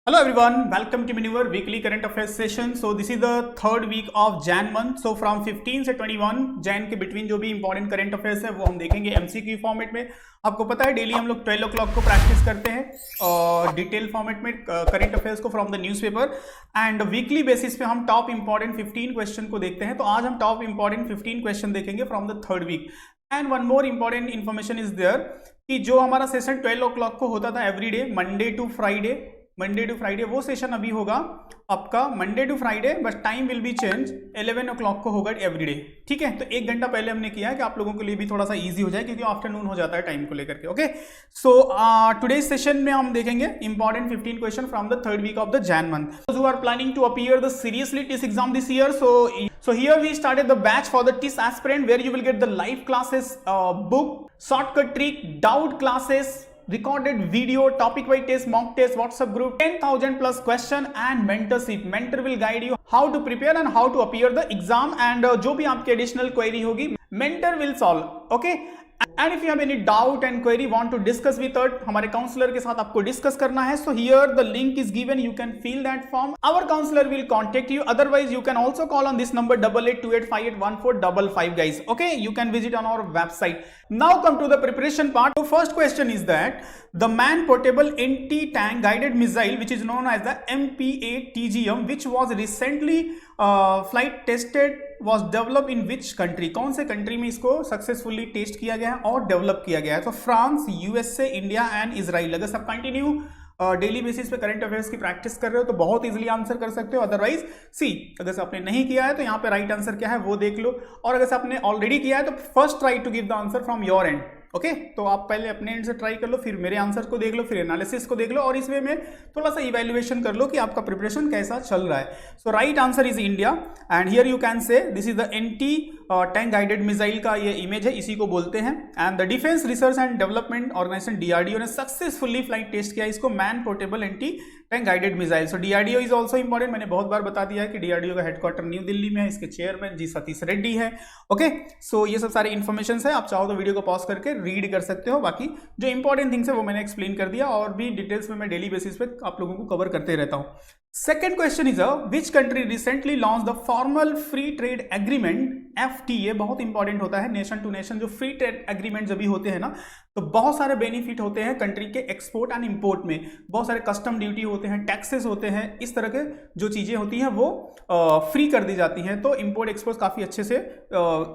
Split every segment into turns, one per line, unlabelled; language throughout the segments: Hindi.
Hello everyone, welcome to Maneuver weekly current affairs session. So this is the third week of Jan month. So from 15 से 21 Jan के बिटवीन जो भी इंपॉर्टेंट करंट अफेयर्स है वो हम देखेंगे एमसीक्यू फॉर्मेट में। आपको पता है डेली हम लोग 12 o'clock को प्रैक्टिस करते हैं डिटेल फॉर्मेट में करंट अफेयर्स को from the newspaper and weekly basis पे हम टॉप इंपॉर्टेंट 15 क्वेश्चन को देखते हैं। तो आज हम टॉप इंपॉर्टेंट 15 क्वेश्चन देखेंगे from the third week. And one more important information is there कि जो हमारा सेशन 12 o'clock को होता था एवरीडे मंडे टू फ्राइडे वो सेशन अभी होगा आपका मंडे टू फ्राइडे, बस time will be change 11 o'clock को होगा एवरीडे। ठीक है, तो 1 घंटा पहले हमने किया है कि आप लोगों के लिए भी थोड़ा सा इजी हो जाए क्योंकि आफ्टरनून हो जाता है टाइम को लेकर के। ओके, सो टुडे सेशन में हम देखेंगे important 15 question from the third week of the Jan month. Who are planning to appear the seriously this exam this year, so here we started the batch for the TIS aspirant where you will get the live classes, book, shortcut trick, doubt classes, recorded video, topic wise test, mock test, WhatsApp group, 10,000 plus question and mentorship. Mentor will guide you how to prepare and how to appear the exam and जो भी आपकी additional query होगी mentor will solve. Okay, and if you have any doubt and query want to discuss with us, हमारे काउंसलर के साथ आपको डिस्कस करना है, so here the link is given, you can fill that form. Our counselor will contact you. Otherwise you can also call on this number 8828581455 guys. Okay, you can visit on our website. Now come to the preparation part. So first question is that the man portable anti-tank guided missile which is known as the MPA-TGM which was recently flight tested was developed in which country? कौन से कंट्री में इसको सक्सेसफुली टेस्ट किया गया है और डेवलप किया गया है? तो France, USA, India and Israel. अगर सब कंटिन्यू डेली बेसिस पे करंट अफेयर्स की प्रैक्टिस कर रहे हो तो बहुत इजीली आंसर कर सकते हो। अदरवाइज सी, अगर से आपने नहीं किया है तो यहाँ पे राइट आंसर क्या है वो देख लो, और अगर से आपने ऑलरेडी किया है तो first try to give the answer from your end. Okay, तो आप पहले अपने एंड से ट्राई कर लो, फिर मेरे आंसर को देख लो, फिर एनालिसिस को देख लो और इस वे में थोड़ा सा इवैल्यूएशन कर लो कि आपका प्रिपरेशन कैसा चल रहा है। So right answer is India and here you can say this is the anti tank guided missile का ये इमेज है, इसी को बोलते हैं। And the defence research and development organisation DRDO ने सक्सेसफुली फ्लाइट टेस्ट किया इसको, man portable anti tank guided missile. So DRDO is also important, मैंने बहुत बार बता दिया है कि डीआरडीओ का हेडक्वार्टर न्यू दिल्ली में है, इसके चेयरमैन जी सतीश रेड्डी है। ओके, सो ये सब सारे इन्फॉर्मेशन है, आप चाहो तो वीडियो को पॉज करके रीड कर सकते हो। बाकी जो इंपॉर्टेंट थिंग्स है वो मैंने एक्सप्लेन कर दिया और भी डिटेल्स में मैं डेली बेसिस पे आप लोगों को कवर करते रहता हूँ। Second question is which country recently launch the formal free trade agreement FTA। बहुत इंपॉर्टेंट होता है, नेशन टू नेशन जो फ्री ट्रेड एग्रीमेंट जब भी होते हैं ना तो बहुत सारे बेनिफिट होते हैं कंट्री के एक्सपोर्ट एंड इंपोर्ट में, बहुत सारे कस्टम ड्यूटी होते हैं, टैक्सेस होते हैं, इस तरह के जो चीजें होती हैं वो फ्री कर दी जाती हैं, तो इंपोर्ट एक्सपोर्ट काफी अच्छे से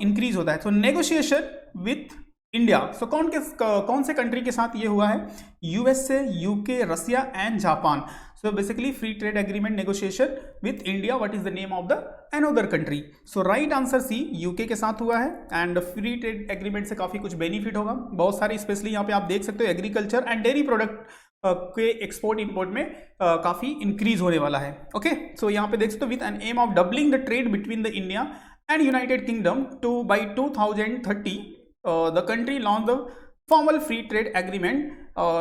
इंक्रीज होता है। तो नेगोशिएशन विथ इंडिया, सो कौन से कंट्री के साथ ये हुआ है? USA, UK, Russia and Japan. So basically free trade agreement negotiation with India, what is the name of the another country? So right answer C, UK के साथ हुआ है एंड फ्री ट्रेड एग्रीमेंट से काफी कुछ बेनिफिट होगा, बहुत सारे, स्पेशली यहाँ पे आप देख सकते हो एग्रीकल्चर एंड डेयरी प्रोडक्ट के एक्सपोर्ट इंपोर्ट में काफी इंक्रीज होने वाला है। ओके, सो यहाँ पे देख सकते हो with an aim of doubling the trade between the India and United Kingdom to by 2030 the country launch the formal free trade agreement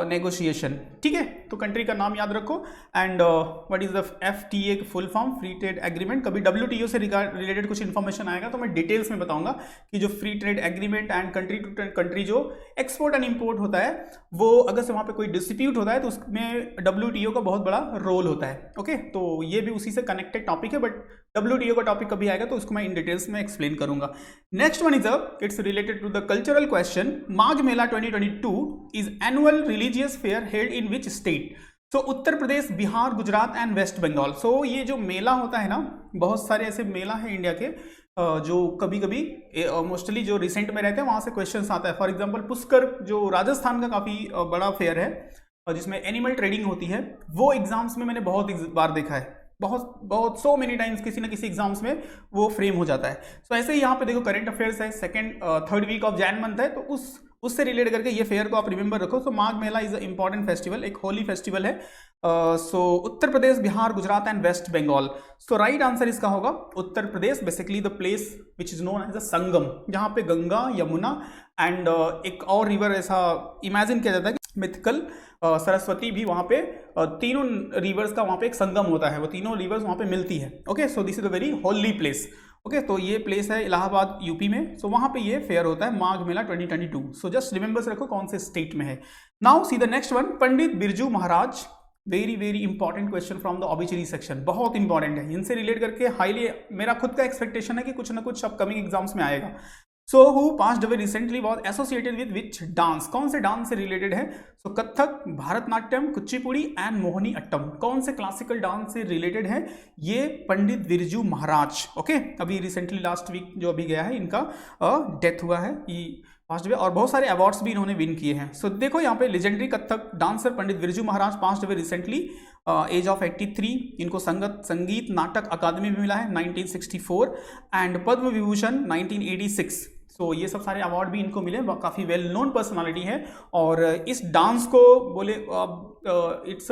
negotiation. ठीक है, तो कंट्री का नाम याद रखो and what is the FTA full form, free trade agreement. कभी WTO से रिलेटेड कुछ इन्फॉर्मेशन आएगा तो मैं डिटेल्स में बताऊंगा कि जो free trade agreement and country to country जो एक्सपोर्ट एंड इंपोर्ट होता है वो अगर से वहाँ पे कोई डिस्प्यूट होता है तो उसमें WTO का बहुत बड़ा रोल होता है। ओके, तो ये भी उसी से कनेक्टेड टॉपिक है, बट WTO का टॉपिक कभी आएगा तो उसको मैं इन डिटेल्स में एक्सप्लेन करूंगा। Next one is it's related to the cultural question. Magh Mela 2022 is annual religious fair held in which state? So Uttar Pradesh, Bihar, Gujarat and West Bengal. So ये जो मेला होता है ना, बहुत सारे ऐसे मेला है इंडिया के जो कभी कभी मोस्टली जो रिसेंट में रहते हैं वहां से क्वेश्चंस आता है। फॉर एग्जांपल पुष्कर जो राजस्थान का काफी बड़ा फेयर है जिसमें एनिमल ट्रेडिंग होती है, वो एग्जाम्स में मैंने बहुत बार देखा है, बहुत सो मेनी टाइम्स किसी ना किसी एग्जाम्स में वो फ्रेम हो जाता है। सो ऐसे ही यहाँ पे देखो करंट अफेयर्स है, third week of Jan month है, तो उससे रिलेट करके ये फेयर को आप रिमेंबर रखो। So Magh Mela is a important festival, एक होली फेस्टिवल है। So Uttar Pradesh, Bihar, Gujarat and West Bengal. So right answer इसका होगा Uttar Pradesh, basically the place which is known as a Sangam, जहाँ पे गंगा, यमुना एंड एक और रिवर ऐसा इमेजिन किया जाता है कि मिथिकल सरस्वती भी वहाँ पे तीनों रिवर्स का वहाँ पे एक संगम होता है, वो तीनों रिवर्स वहाँ पे मिलती है। Okay, so this is a very holy place. Okay, तो ये प्लेस है इलाहाबाद यूपी में। सो वहाँ पे ये फेयर होता है माघ मेला 2022। सो जस्ट रिमेंबर रखो कौन से स्टेट में है। Now see the next one, Pandit Birju Maharaj very very important question from the ऑबिचरी section, बहुत इंपॉर्टेंट है। इनसे रिलेट करके हाईली मेरा खुद का एक्सपेक्टेशन है कि कुछ ना कुछ अपकमिंग एग्जाम्स में आएगा। So who passed away recently was associated with which dance, कौन से डांस से रिलेटेड है? सो कथक, भारतनाट्यम, कुचिपुड़ी एंड मोहिनी अट्टम, कौन से क्लासिकल डांस से रिलेटेड है? ये पंडित बिरजू महाराज। ओके, अभी रिसेंटली लास्ट वीक जो अभी गया है इनका डेथ हुआ है, पास्ट अवे, और बहुत सारे अवार्ड्स भी इन्होंने विन किए हैं। सो देखो यहाँ पे legendary Kathak dancer Pandit Birju Maharaj passed away recently, age of 83। इनको संगीत नाटक अकादमी में मिला है 1964 एंड पद्म विभूषण 1986। सो ये सब सारे अवार्ड भी इनको मिले, काफ़ी वेल नोन पर्सनालिटी है। और इस डांस को बोले इट्स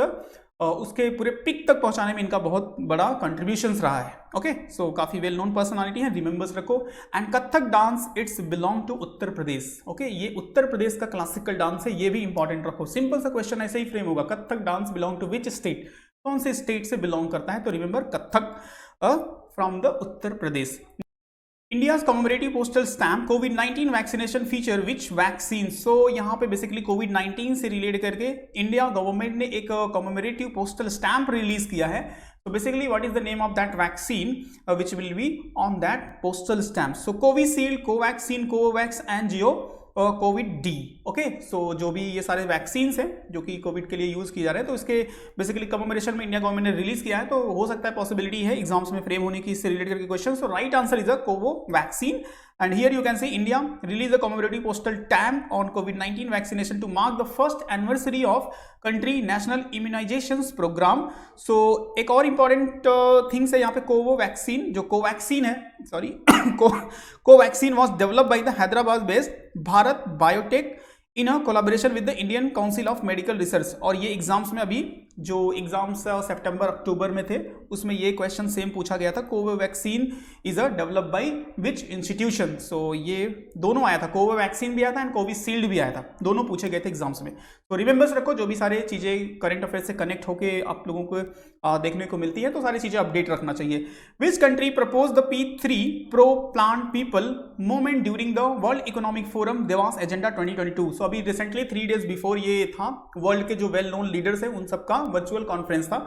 उसके पूरे पिक तक पहुंचाने में इनका बहुत बड़ा कंट्रीब्यूशंस रहा है। ओके, सो काफ़ी वेल नोन पर्सनालिटी है, रिमेंबर्स रखो। And Kathak dance it's belong to Uttar Pradesh. Okay, ये उत्तर प्रदेश का क्लासिकल डांस है, ये भी इंपॉर्टेंट रखो। सिंपल सा क्वेश्चन ऐसे ही फ्रेम होगा, Kathak dance belong to which state, कौन से स्टेट से बिलोंग करता है? तो remember Kathak from the Uttar Pradesh. India's commemorative postal stamp COVID-19 vaccination feature which vaccine? So यहाँ पे बेसिकली COVID-19 से रिलेट करके इंडिया गवर्नमेंट ने एक कॉमेमोरेटिव पोस्टल स्टैम्प रिलीज किया है। So basically what is the name of that vaccine which will be on that postal stamp? So Covishield, Covaxin, Covax and Geo Covid D. Okay, so जो भी ये सारे वैक्सीन्स हैं जो कि कोविड के लिए यूज किए जा रहे हैं, तो इसके बेसिकली कमेमोरेशन में इंडिया गवर्नमेंट ने रिलीज किया है। तो हो सकता है पॉसिबिलिटी है एग्जाम्स में फ्रेम होने की इससे रिलेटेड करके question. So right answer is a Covaxin. And here you can see India released a commemorative postal stamp on COVID-19 vaccination to mark the first anniversary of country national immunizations program. So एक और important things है यहाँ पे, कोवैक्सीन जो कोवैक्सीन है, sorry Covaxin was developed by the Hyderabad based Bharat biotech in a collaboration with the Indian council of medical research. और ये एग्जाम्स में अभी जो एग्जाम्स सितंबर अक्टूबर में थे उसमें ये क्वेश्चन सेम पूछा गया था, Covaxin is a developed by which institution. So ये दोनों आया था, कोवैक्सीन भी आया था एंड कोविशील्ड भी आया था, दोनों पूछे गए थे एग्जाम्स में। तो रिमेंबर्स रखो, जो भी सारे चीजें करंट अफेयर से कनेक्ट होकर आप लोगों को देखने को मिलती है तो सारी चीजें अपडेट रखना चाहिए। Which country propose the P3 pro planet people movement during the world economic forum Dewas agenda 2022। सो अभी रिसेंटली 3 days बिफोर ये था, वर्ल्ड के जो वेल नोन लीडर्स हैं उन सबका वर्चुअल कॉन्फ्रेंस था।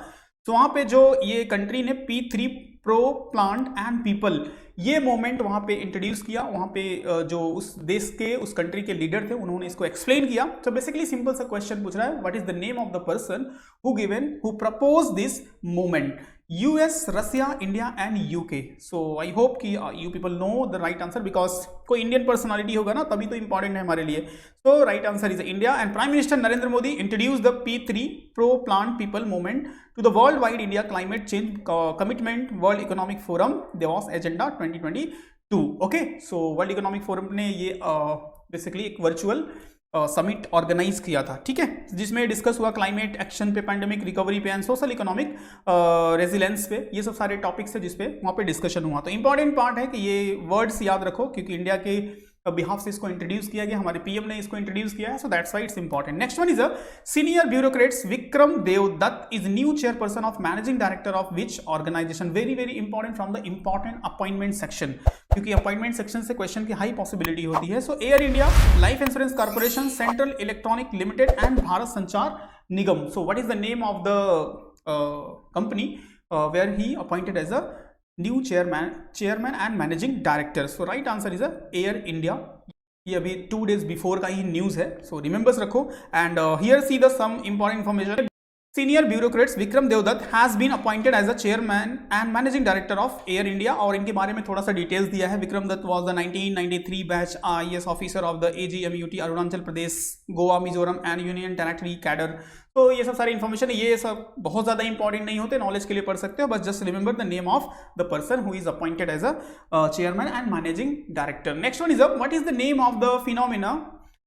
तो वहां पे जो ये कंट्री ने P3 pro plant and people ये मूवमेंट वहां पे इंट्रोड्यूस किया, वहां पे जो उस देश के उस कंट्री के लीडर थे उन्होंने इसको एक्सप्लेन किया। तो बेसिकली सिंपल सा क्वेश्चन पूछ रहा है, what is the name of the person who propose this movement? US, Russia, India and UK. So I hope कि you people know the right answer, because कोई इंडियन पर्सनालिटी होगा ना तभी तो इंपॉर्टेंट है हमारे लिए। So right answer is India. And prime minister Narendra Modi introduce the P3 pro planet people movement to the world wide India climate change commitment world economic forum Dewas agenda 2022। Okay, so world economic forum ने ये बेसिकली एक वर्चुअल समिट ऑर्गेनाइज किया था, ठीक है, जिसमें डिस्कस हुआ क्लाइमेट एक्शन पे, पैंडेमिक रिकवरी पे एंड सोशल इकोनॉमिक रेजिलेंस पे। ये सब सारे टॉपिक्स है जिसपे वहाँ पे डिस्कशन हुआ। तो इंपॉर्टेंट पार्ट है कि ये वर्ड्स याद रखो क्योंकि इंडिया के बिहाफ से इसको इंट्रोड्यूस किया गया, हमारे पीएम ने इसको इंट्रोड्यूस किया है। So that's why it's important. Next one is a senior bureaucrats Vikram Devdutt is new chairperson of managing director of which organisation? Very very important from the important appointment section, क्योंकि अपॉइंटमेंट सेक्शन से क्वेश्चन की हाई पॉसिबिलिटी होती है। So Air India, life insurance corporation, central electronic limited and Bharat Sanchar Nigam. So what is the name of the company where he appointed as a new chairman and managing director? So right answer is a Air India. ये अभी 2 days बिफोर का ही न्यूज है, सो रिमेंबर्स रखो। And here see the some important information. Senior bureaucrats Vikram Devdutt has been appointed as a chairman and managing director of Air India. और इनके बारे में थोड़ा सा डिटेल्स दिया है। Vikram Dutt was the 1993 batch IAS officer of the AGMUT Arunachal Pradesh, Goa, Mizoram and union territory cadre. तो ये सब सारी इन्फॉर्मेशन है, ये सब बहुत ज्यादा इंपॉर्टेंट नहीं होते, नॉलेज के लिए पढ़ सकते हो, बस just remember the name of the person who is appointed as a chairman and managing director. Next one is a what is the name of the phenomena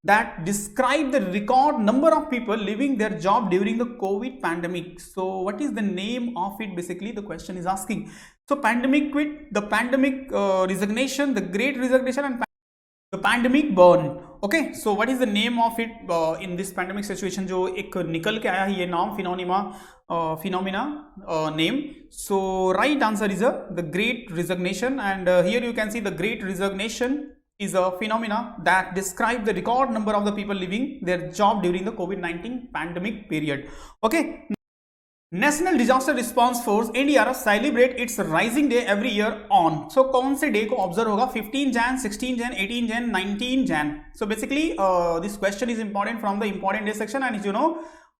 that describe the record number of people leaving their job during the COVID pandemic? So what is the name of it? Basically the question is asking. So pandemic quit, the pandemic resignation, the great resignation and the pandemic burn. Okay, so what is the name of it in this pandemic situation? जो एक निकल के आया है ये नाम, phenomena name. So right answer is the great resignation. And here you can see the great resignation is a phenomena that describe the record number of the people leaving their job during the COVID-19 pandemic period. Okay. National disaster response force NDRF celebrate its raising day every year on, so कौन से डे को ऑब्जर्व होगा? 15 Jain, 16 Jain, 18 Jain, 19 Jain. So basically this question is important from the important day section, and you know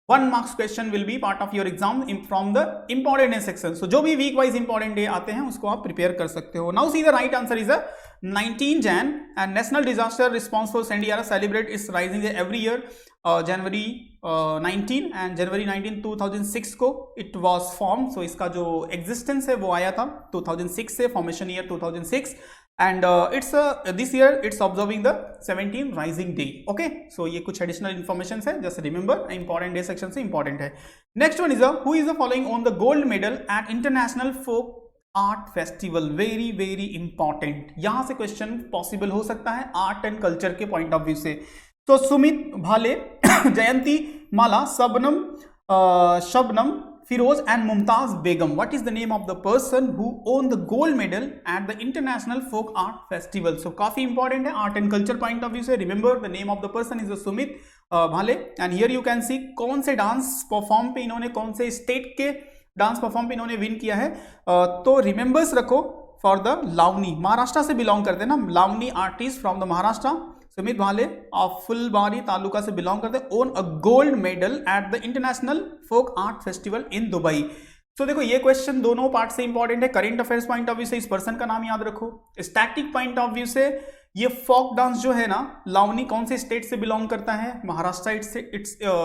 1 marks question will be part of your exam from the important day section. So जो भी week wise important day आते हैं उसको आप prepare कर सकते हो. Now see the right answer is a 19 Jan, and National Disaster Response Force NDRF celebrate its rising day every year January 19 and January 19 2006 को it was formed. So इसका जो existence है वो आया था 2006 से, formation year 2006, and it's this year it's observing the 17th rising day. Okay, so ये कुछ additional information है, just remember important day section से important है. Next one is who is the following on the gold medal at International Folk art festival? Very very important, यहां से क्वेश्चन पॉसिबल हो सकता है आर्ट एंड कल्चर के पॉइंट ऑफ व्यू से. तो Sumit Bhale, Jayanti Mala, Shabnam Firoz and Mumtaz Begum. What is the name of the person who own the gold medal at the international folk art festival? So काफी इंपॉर्टेंट है art and culture point of view से. Remember the name of the person is Sumit भाले. एंड हियर यू कैन सी कौन से डांस परफॉर्म पे इन्होंने, कौन से स्टेट के डांस परफॉर्म पे इन्होंने विन किया है. तो रिमेंबर्स रखो फॉर द लावनी, महाराष्ट्र से बिलोंग करते हैं ना, Lavani artist from the Maharashtra. Sumit Bhale of Phulbari taluka से बिलोंग करते हैं, won a gold medal at the international folk art festival in Dubai. तो देखो ये क्वेश्चन दोनों पार्ट से इंपॉर्टेंट है. Current affairs point of view से इस पर्सन का नाम याद रखो. स्टैटिक पॉइंट ऑफ व्यू से ये फोक डांस जो है ना, लावनी कौन से स्टेट से बिलोंग करता है? महाराष्ट्र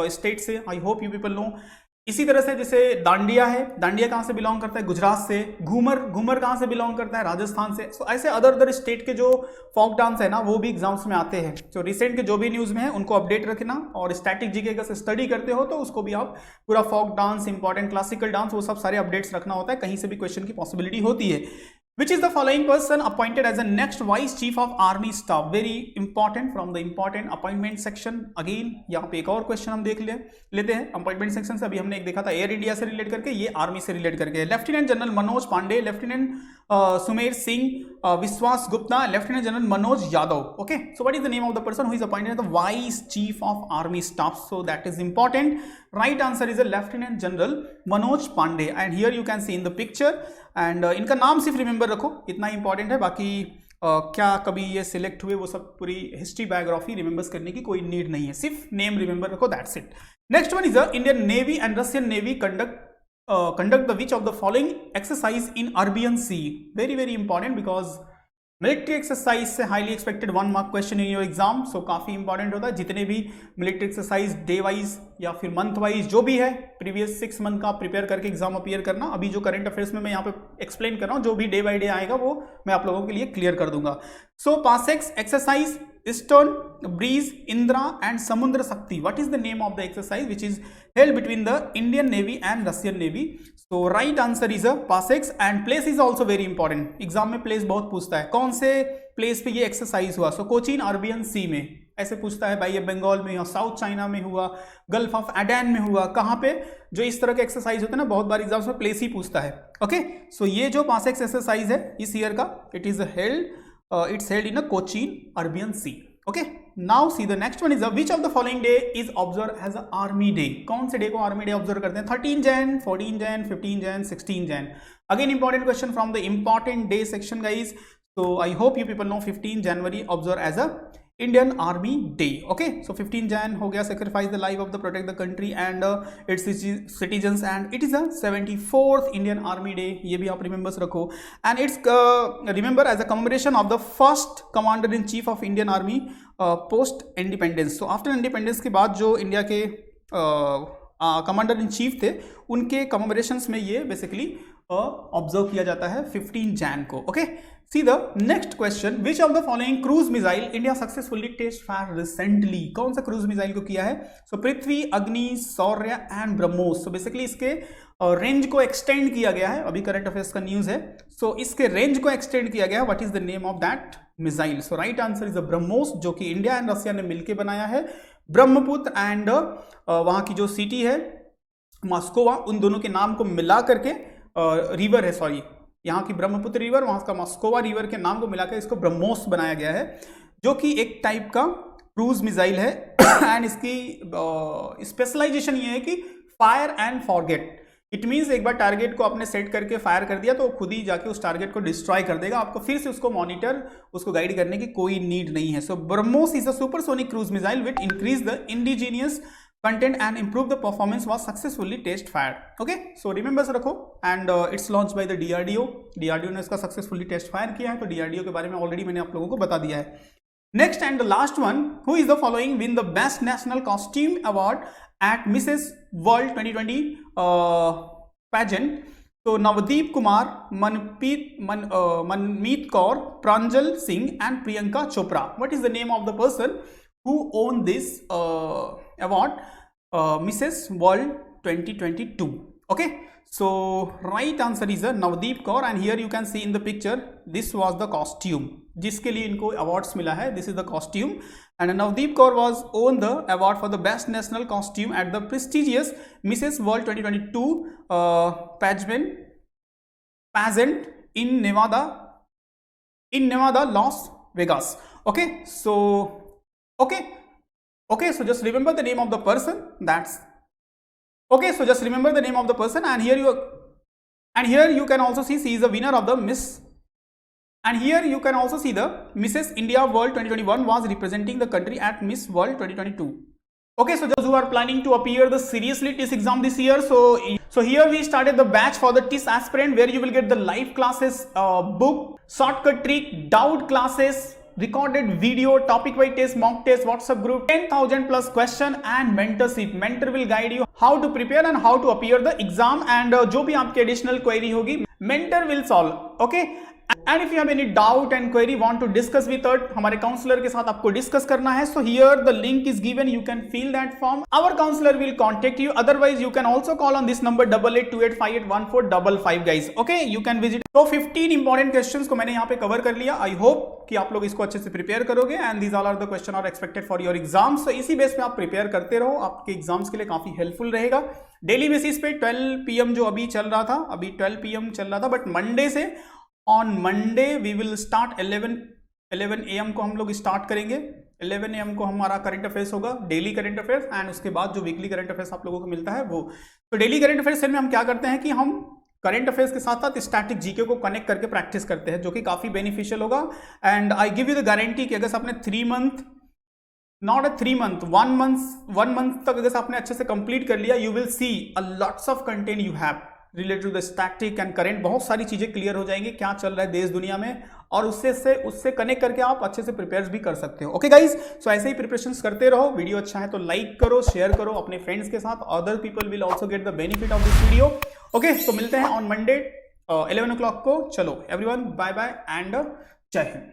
स्टेट से. I hope you people no. इसी तरह से जैसे दांडिया है, दांडिया कहाँ से बिलोंग करता है? गुजरात से. घूमर कहाँ से बिलोंग करता है? राजस्थान से. सो ऐसे अदर स्टेट के जो फोक डांस है ना वो भी एग्जाम्स में आते हैं. तो रिसेंट के जो भी न्यूज में है उनको अपडेट रखना, और स्टैटिक जीके का स्टडी करते हो तो उसको भी आप पूरा folk dance, important classical dance, वो सब सारे अपडेट्स रखना होता है, कहीं से भी क्वेश्चन की पॉसिबिलिटी होती है. Which is the following person appointed as the next Vice Chief of Army Staff? Very important from the important appointment section. Again यहाँ पे एक और क्वेश्चन हम देख लेते हैं अपॉइंटमेंट सेक्शन से. अभी हमने एक देखा था एयर इंडिया से रिलेट करके, ये आर्मी से रिलेट करके. Lieutenant general Manoj Pande, lieutenant Sumer Singh, Vishwas Gupta, lieutenant general Manoj Yadav. Okay, so what is the name of the person who is appointed the vice chief of army staff? So that is important. Right answer is lieutenant general Manoj Pande. And here you can see in the picture. And इनका नाम सिर्फ रिमेंबर रखो, इतना इंपॉर्टेंट है. बाकी क्या कभी ये सिलेक्ट हुए वो सब पूरी हिस्ट्री बायोग्राफी रिमेंबर्स करने की कोई नीड नहीं है, सिर्फ नेम रिमेंबर रखो, that's it. Next one is Indian navy and Russian navy conduct the which of the following exercise in Arabian Sea? Very very important because military exercise से highly expected 1 mark question in your exam. So काफी इंपॉर्टेंट होता है. जितने भी मिलिट्री एक्सरसाइज डे वाइज या फिर मंथ वाइज जो भी है, प्रीवियस 6 मंथ का प्रिपेयर करके एग्जाम अपीयर करना. अभी जो करंट अफेयर्स में मैं यहाँ पे एक्सप्लेन कर रहा हूँ, जो भी डे बाय डे आएगा वो मैं आप लोगों के लिए क्लियर कर दूंगा. So Pasex exercise, eastern breeze, Indira and Samudra Shakti. What is the name of the exercise which is held between the Indian Navy and Russian Navy? So right answer is a PASEX. and place is also very important. Exam में प्लेस बहुत पूछता है, कौन से प्लेस पे ये एक्सरसाइज हुआ? सो कोचीन अरबियन सी में ऐसे पूछता है भाई, ये बंगाल में या साउथ चाइना में हुआ, गल्फ ऑफ एडेन में हुआ, कहाँ पे? जो इस तरह के एक्सरसाइज होते हैं ना, बहुत बार एग्जाम्स में प्लेस ही पूछता है. ओके, सो ये जो पासेक्स एक्सरसाइज है इस ईयर का, it's held in a Cochin Arabian Sea. Okay, now see the next one is which of the following day is observed as a army day? कौन से डे को आर्मी डे ऑब्जर्व करते हैं? 13 Jan, 14 Jan, 15 Jan, 16 Jan. Again important question from the important day section guys. So I hope you people know 15 January observed as a Indian Army Day. Okay, so 15 Jan हो गया sacrifice the life of the protect the country and its citizens, and it is a 74th Indian Army Day. ये भी आप remembers रखो. And it's remember as a commemoration of the first commander in chief of Indian Army post independence. So after independence के बाद जो इंडिया के कमांडर इन चीफ थे, उनके कमेमोरेशंस में ये बेसिकली ऑब्जर्व किया जाता है 15 Jan को. Okay, see the next question. Which of the following cruise missile India successfully test fire recently? कौन सा क्रूज मिसाइल को किया है? सो पृथ्वी, अग्नि, शौर्य एंड ब्रह्मोस. सो बेसिकली इसके रेंज को एक्सटेंड किया गया है, अभी करंट अफेयर्स का न्यूज है. सो इसके रेंज को एक्सटेंड किया गया है. What is the name of that missile? So right answer is the BrahMos, जो कि इंडिया एंड रशिया ने मिलकर बनाया है. ब्रह्मपुत्र एंड वहां की जो सिटी है मॉस्कोवा, उन दोनों के नाम को मिला करके रिवर है, सॉरी, यहाँ की ब्रह्मपुत्र रिवर, वहां का मॉस्कोवा रिवर के नाम को मिलाकर इसको ब्रह्मोस बनाया गया है, जो कि एक टाइप का क्रूज मिसाइल है. एंड इसकी स्पेशलाइजेशन ये है कि fire and forget, it means एक बार टारगेट को आपने सेट करके फायर कर दिया तो खुद ही जाके उस टारगेट को डिस्ट्रॉय कर देगा, आपको फिर से उसको मॉनिटर, उसको गाइड करने की कोई नीड नहीं है। So BrahMos is a supersonic cruise missile which increase the indigenous content and improve the performance was successfully test fired. Okay, so remember रखो, and it's launched by the DRDO ने इसका successfully test fire किया है, तो DRDO के बारे में ऑलरेडी मैंने आप लोगों को बता दिया है। Next and the last one, who is the following win the best national costume award at Mrs world 2020 pageant? तो Navdeep Kumar, Manmeet Kaur, Pranjal Singh and Priyanka Chopra. What is the name of the person who own this award, Mrs. World 2022? Okay, so right answer is Navdeep Kaur, and here you can see in the picture this was the costume जिसके लिए इनको awards मिला है. This is the costume, and Navdeep Kaur was won the award for the best national costume at the prestigious Mrs. World 2022 pageant in Nevada, Las Vegas. Okay, so just remember the name of the person. That's okay. So just remember the name of the person, and here you can also see she is the winner of the Miss, and here you can also see the Mrs. India World 2021 was representing the country at Miss World 2022. Okay, so those who are planning to appear the seriously TIS exam this year, so here we started the batch for the TIS aspirant, where you will get the live classes, book, shortcut trick, doubt classes, recorded video, topic wise test, mock test, WhatsApp group, 10,000 plus question and mentorship. Mentor will guide you how to prepare and how to appear the exam, and जो भी आपकी additional query होगी mentor will solve. Okay, and if you have any doubt and query want to discuss with us, हमारे काउंसलर के साथ आपको डिस्कस करना है, so here the link is given, you can fill that form. Our counselor will contact you. Otherwise you can also call on this number 8828581455 guys. Okay, you can visit. तो 15 इंपॉर्टेंट क्वेश्चंस को मैंने यहाँ पे कवर कर लिया. आई होप कि आप लोग इसको अच्छे से प्रिपेयर करोगे, and these all are the question are expected for your exams. तो इसी बेस पे आप प्रिपेयर करते रहो, आपके एग्जाम्स के लिए काफी हेल्पफुल रहेगा. डेली बेसिस पे 12 PM जो अभी चल रहा था, अभी 12 PM चल रहा था, बट मंडे से on Monday we will start 11 AM को हम लोग स्टार्ट करेंगे. 11 AM को हमारा करंट अफेयर्स होगा, डेली करंट अफेयर्स, एंड उसके बाद जो वीकली करंट अफेयर्स आप लोगों को मिलता है वो. तो डेली करंट अफेयर्स में हम क्या करते हैं कि हम करंट अफेयर्स के साथ साथ स्टैटिक जीके को कनेक्ट करके प्रैक्टिस करते हैं, जो कि काफी बेनिफिशियल होगा. And I give you the guarantee कि अगर आपने 3 month, not a 3 month, 1 month तक अगर आपने अच्छे से कंप्लीट कर लिया, you will see a lots of content you have related to the static and current. बहुत सारी चीजें क्लियर हो जाएंगी, क्या चल रहा है देश दुनिया में, और उससे कनेक्ट करके आप अच्छे से प्रिपेयर भी कर सकते हो. ओके गाइज, सो ऐसे ही प्रिपरेशंस करते रहो. वीडियो अच्छा है तो लाइक करो, शेयर करो अपने फ्रेंड्स के साथ. Other people will also get the benefit of this video. Okay, तो मिलते हैं ऑन मंडे 11 o'clock को. चलो एवरीवन, बाय बाय एंड जय हिंद.